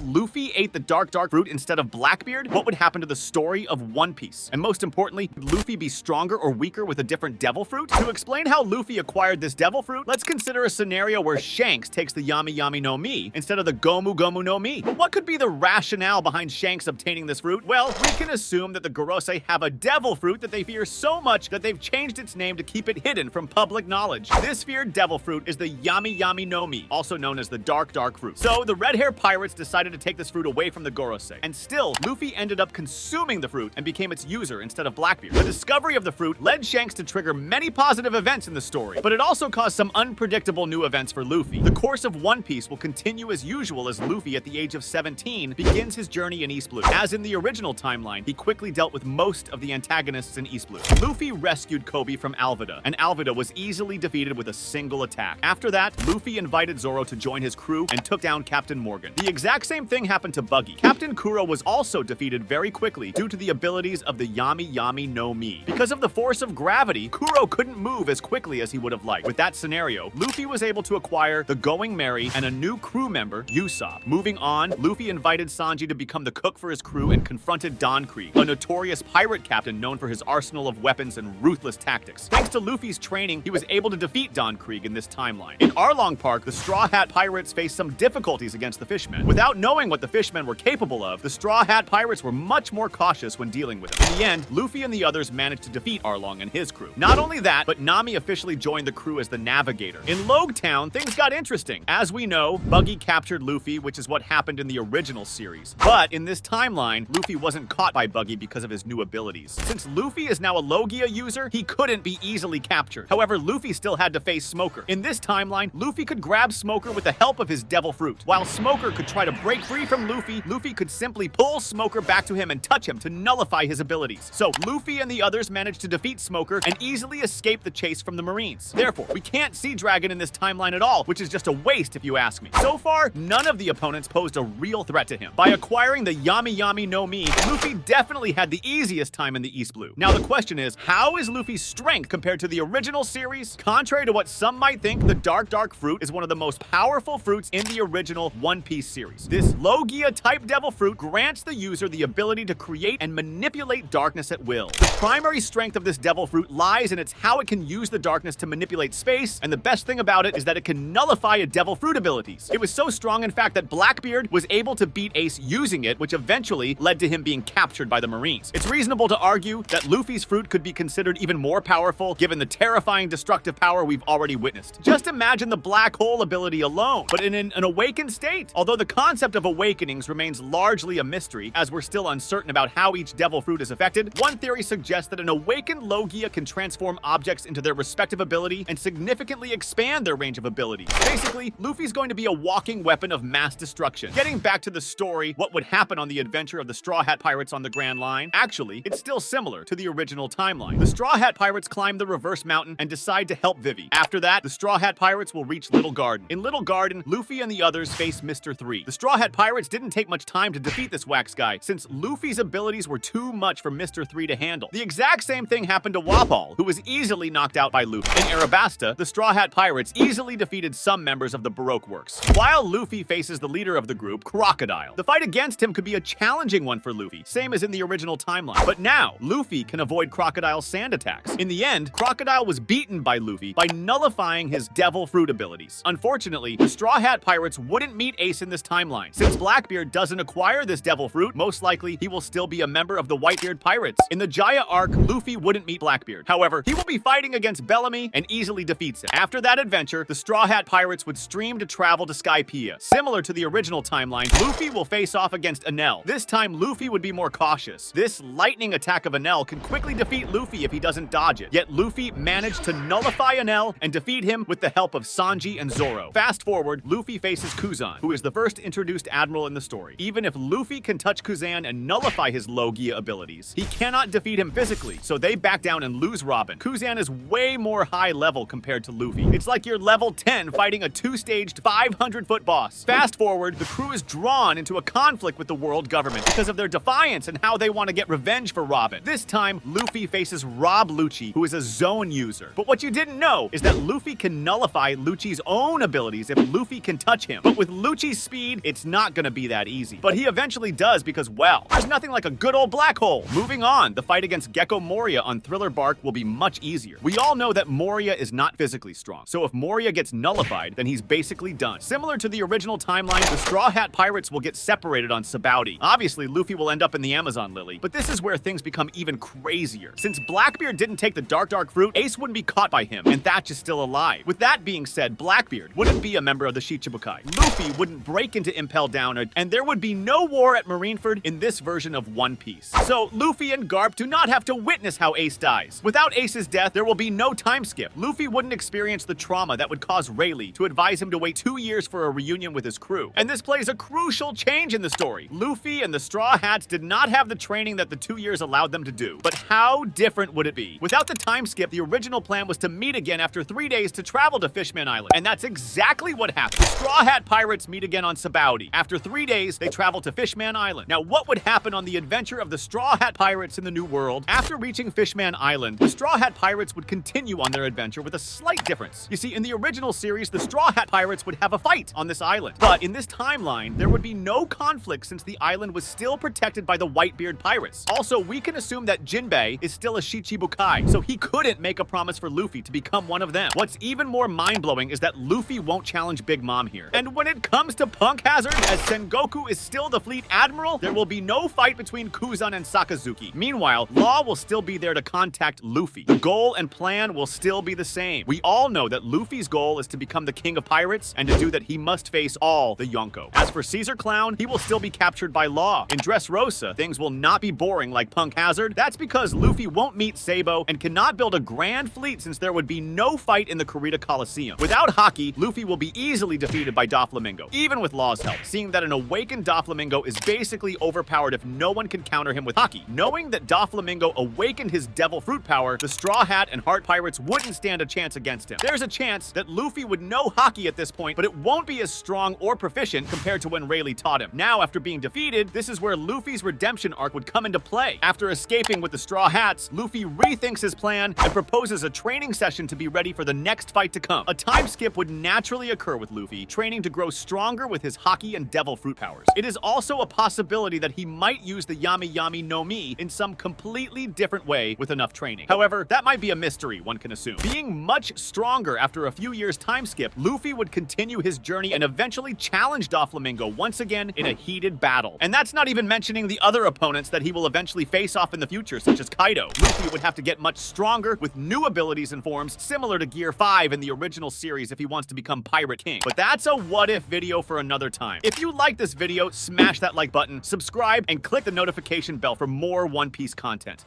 Luffy ate the dark fruit instead of Blackbeard, what would happen to the story of One Piece? And most importantly, would Luffy be stronger or weaker with a different devil fruit? To explain how Luffy acquired this devil fruit, let's consider a scenario where Shanks takes the Yami Yami no Mi instead of the Gomu Gomu no Mi. But what could be the rationale behind Shanks obtaining this fruit? Well, we can assume that the Gorosei have a devil fruit that they fear so much that they've changed its name to keep it hidden from public knowledge. This feared devil fruit is the Yami Yami no Mi, also known as the dark fruit. So the red hair pirates decided to take this fruit away from the Gorosei, and still, Luffy ended up consuming the fruit and became its user instead of Blackbeard. The discovery of the fruit led Shanks to trigger many positive events in the story, but it also caused some unpredictable new events for Luffy. The course of One Piece will continue as usual as Luffy, at the age of 17, begins his journey in East Blue. As in the original timeline, he quickly dealt with most of the antagonists in East Blue. Luffy rescued Kobe from Alvida, and Alvida was easily defeated with a single attack. After that, Luffy invited Zoro to join his crew and took down Captain Morgan. The exact same thing happened to Buggy. Captain Kuro was also defeated very quickly due to the abilities of the Yami Yami no Mi. Because of the force of gravity, Kuro couldn't move as quickly as he would have liked. With that scenario, Luffy was able to acquire the Going Merry and a new crew member, Usopp. Moving on, Luffy invited Sanji to become the cook for his crew and confronted Don Krieg, a notorious pirate captain known for his arsenal of weapons and ruthless tactics. Thanks to Luffy's training, he was able to defeat Don Krieg in this timeline. In Arlong Park, the Straw Hat Pirates faced some difficulties against the Fishmen. Without knowing what the Fishmen were capable of, the Straw Hat Pirates were much more cautious when dealing with them. In the end, Luffy and the others managed to defeat Arlong and his crew. Not only that, but Nami officially joined the crew as the navigator. In Logue Town, things got interesting. As we know, Buggy captured Luffy, which is what happened in the original series. But in this timeline, Luffy wasn't caught by Buggy because of his new abilities. Since Luffy is now a Logia user, he couldn't be easily captured. However, Luffy still had to face Smoker. In this timeline, Luffy could grab Smoker with the help of his devil fruit. While Smoker could try to break free from Luffy, Luffy could simply pull Smoker back to him and touch him to nullify his abilities. So Luffy and the others managed to defeat Smoker and easily escape the chase from the Marines. Therefore, we can't see Dragon in this timeline at all, which is just a waste if you ask me. So far, none of the opponents posed a real threat to him. By acquiring the Yami Yami no Mi, Luffy definitely had the easiest time in the East Blue. Now the question is, how is Luffy's strength compared to the original series? Contrary to what some might think, the dark fruit is one of the most powerful fruits in the original One Piece series. This Logia type devil fruit grants the user the ability to create and manipulate darkness at will. The primary strength of this devil fruit lies in how it can use the darkness to manipulate space, and the best thing about it is that it can nullify a devil fruit abilities. It was so strong, in fact, that Blackbeard was able to beat Ace using it, which eventually led to him being captured by the Marines. It's reasonable to argue that Luffy's fruit could be considered even more powerful given the terrifying destructive power we've already witnessed. Just imagine the black hole ability alone, but in an awakened state. Although the concept of awakenings remains largely a mystery, as we're still uncertain about how each devil fruit is affected, one theory suggests that an awakened Logia can transform objects into their respective ability and significantly expand their range of abilities. Basically, Luffy's going to be a walking weapon of mass destruction. Getting back to the story, what would happen on the adventure of the Straw Hat Pirates on the Grand Line? Actually, it's still similar to the original timeline. The Straw Hat Pirates climb the Reverse Mountain and decide to help Vivi. After that, the Straw Hat Pirates will reach Little Garden. In Little Garden, Luffy and the others face Mr. 3. The Straw Hat Pirates didn't take much time to defeat this wax guy, since Luffy's abilities were too much for Mr. 3 to handle. The exact same thing happened to Wapol, who was easily knocked out by Luffy. In Arabasta, the Straw Hat Pirates easily defeated some members of the Baroque Works, while Luffy faces the leader of the group, Crocodile. The fight against him could be a challenging one for Luffy, same as in the original timeline. But now, Luffy can avoid Crocodile's sand attacks. In the end, Crocodile was beaten by Luffy by nullifying his devil fruit abilities. Unfortunately, the Straw Hat Pirates wouldn't meet Ace in this timeline. Since Blackbeard doesn't acquire this devil fruit, most likely he will still be a member of the Whitebeard Pirates. In the Jaya arc, Luffy wouldn't meet Blackbeard. However, he will be fighting against Bellamy and easily defeats him. After that adventure, the Straw Hat Pirates would stream to travel to Skypiea. Similar to the original timeline, Luffy will face off against Enel. This time, Luffy would be more cautious. This lightning attack of Enel can quickly defeat Luffy if he doesn't dodge it. Yet Luffy managed to nullify Enel and defeat him with the help of Sanji and Zoro. Fast forward, Luffy faces Kuzan, who is the first introduced admiral in the story. Even if Luffy can touch Kuzan and nullify his Logia abilities, he cannot defeat him physically, so they back down and lose Robin. Kuzan is way more high level compared to Luffy. It's like you're level 10 fighting a 2-staged 500-foot boss. Fast forward, the crew is drawn into a conflict with the world government because of their defiance and how they want to get revenge for Robin. This time, Luffy faces Rob Lucci, who is a zone user. But what you didn't know is that Luffy can nullify Lucci's own abilities if Luffy can touch him. But with Lucci's speed, it's it's not gonna be that easy. But he eventually does because, well, there's nothing like a good old black hole. Moving on, the fight against Gecko Moria on Thriller Bark will be much easier. We all know that Moria is not physically strong, so if Moria gets nullified, then he's basically done. Similar to the original timeline, the Straw Hat Pirates will get separated on Sabaody. Obviously, Luffy will end up in the Amazon Lily, but this is where things become even crazier. Since Blackbeard didn't take the Dark Fruit, Ace wouldn't be caught by him, and Thatch is still alive. With that being said, Blackbeard wouldn't be a member of the Shichibukai. Luffy wouldn't break into Impel Down, and there would be no war at Marineford in this version of One Piece. So Luffy and Garp do not have to witness how Ace dies. Without Ace's death, there will be no time skip. Luffy wouldn't experience the trauma that would cause Rayleigh to advise him to wait 2 years for a reunion with his crew. And this plays a crucial change in the story. Luffy and the Straw Hats did not have the training that the 2 years allowed them to do. But how different would it be? Without the time skip, the original plan was to meet again after 3 days to travel to Fishman Island. And that's exactly what happened. The Straw Hat Pirates meet again on Sabaody. After 3 days, they travel to Fishman Island. Now, what would happen on the adventure of the Straw Hat Pirates in the New World? After reaching Fishman Island, the Straw Hat Pirates would continue on their adventure with a slight difference. You see, in the original series, the Straw Hat Pirates would have a fight on this island. But in this timeline, there would be no conflict since the island was still protected by the Whitebeard Pirates. Also, we can assume that Jinbei is still a Shichibukai, so he couldn't make a promise for Luffy to become one of them. What's even more mind-blowing is that Luffy won't challenge Big Mom here. And when it comes to Punk Hazard, as Sengoku is still the fleet admiral, there will be no fight between Kuzan and Sakazuki. Meanwhile, Law will still be there to contact Luffy. The goal and plan will still be the same. We all know that Luffy's goal is to become the king of pirates, and to do that he must face all the Yonko. As for Caesar Clown, he will still be captured by Law. In Dressrosa, things will not be boring like Punk Hazard. That's because Luffy won't meet Sabo and cannot build a grand fleet since there would be no fight in the Kurita Coliseum. Without Haki, Luffy will be easily defeated by Doflamingo, even with Law's help, seeing that an awakened Doflamingo is basically overpowered if no one can counter him with Haki. Knowing that Doflamingo awakened his Devil Fruit power, the Straw Hat and Heart Pirates wouldn't stand a chance against him. There's a chance that Luffy would know Haki at this point, but it won't be as strong or proficient compared to when Rayleigh taught him. Now, after being defeated, this is where Luffy's redemption arc would come into play. After escaping with the Straw Hats, Luffy rethinks his plan and proposes a training session to be ready for the next fight to come. A time skip would naturally occur with Luffy, training to grow stronger with his Haki and Devil Fruit powers. It is also a possibility that he might use the Yami Yami no Mi in some completely different way with enough training. However, that might be a mystery, one can assume. Being much stronger after a few years time skip, Luffy would continue his journey and eventually challenge Doflamingo once again in a heated battle. And that's not even mentioning the other opponents that he will eventually face off in the future, such as Kaido. Luffy would have to get much stronger with new abilities and forms similar to Gear 5 in the original series if he wants to become Pirate King. But that's a what-if video for another time. If you like this video, smash that like button, subscribe, and click the notification bell for more One Piece content.